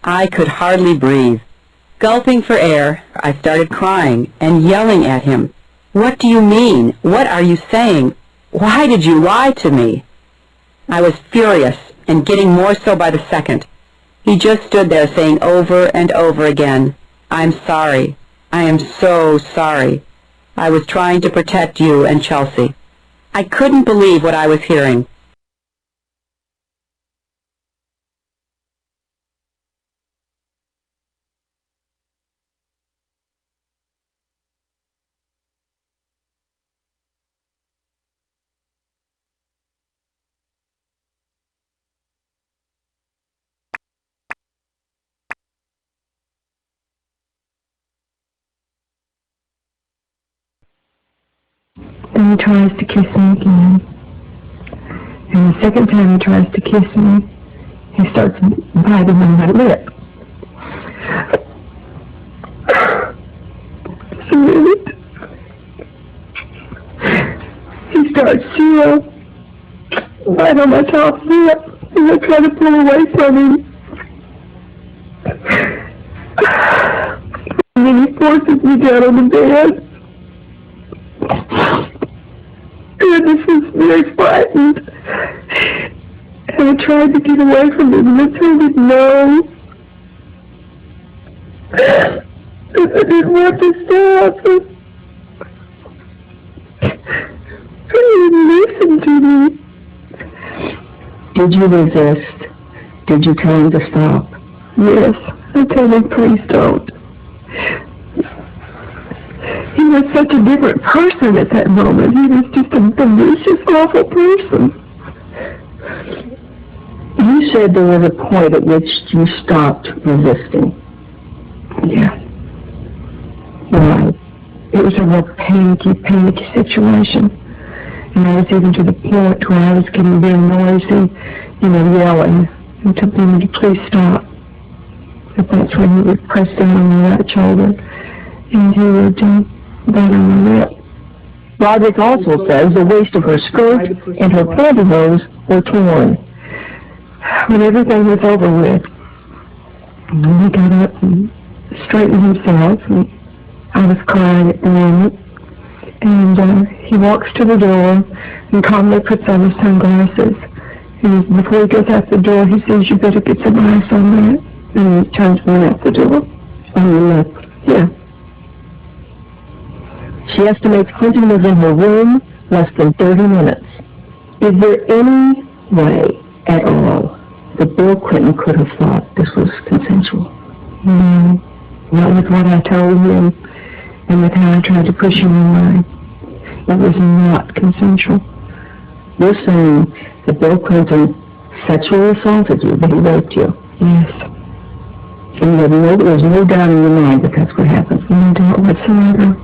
I could hardly breathe. Gulping for air, I started crying and yelling at him. "What do you mean? What are you saying? Why did you lie to me?" I was furious and getting more so by the second. He just stood there saying over and over again, "I'm sorry. I am so sorry. I was trying to protect you and Chelsea." I couldn't believe what I was hearing. Then he tries to kiss me again. And the second time he tries to kiss me, he starts biting on my lip. Just a minute. He starts to bite on my top lip, and I try to pull away from him. And then he forces me down on the bed. And this was very frightened. And I tried to get away from him, and I told him no. And I didn't want to stop. He didn't listen to me. Did you resist? Did you tell him to stop? Yes, I told him, please don't. He was such a different person at that moment. He was just a vicious, awful person. You said there was a point at which you stopped resisting. Yeah. Why? It was a real panicky situation. And I was even to the point where I was getting very noisy, yelling, and told him to please stop. But that's when he would press down on my right shoulder, and he would bite on my lip. Broaddrick also says the waist of her skirt and her pantyhose were torn. When everything was over with, he got up and straightened himself, and I was crying at the moment. And he walks to the door and calmly puts on his sunglasses. And before he goes out the door, he says, "You better get some ice on that." And he turns one out the door. On your lip? Yeah. She estimates Clinton was in her room less than 30 minutes. Is there any way at all that Bill Clinton could have thought this was consensual? No, not with what I told him and with how I tried to push him away. It was not consensual. You're saying that Bill Clinton sexually assaulted you, that he raped you? Yes. And there's no doubt in your mind that that's what happened? No doubt whatsoever.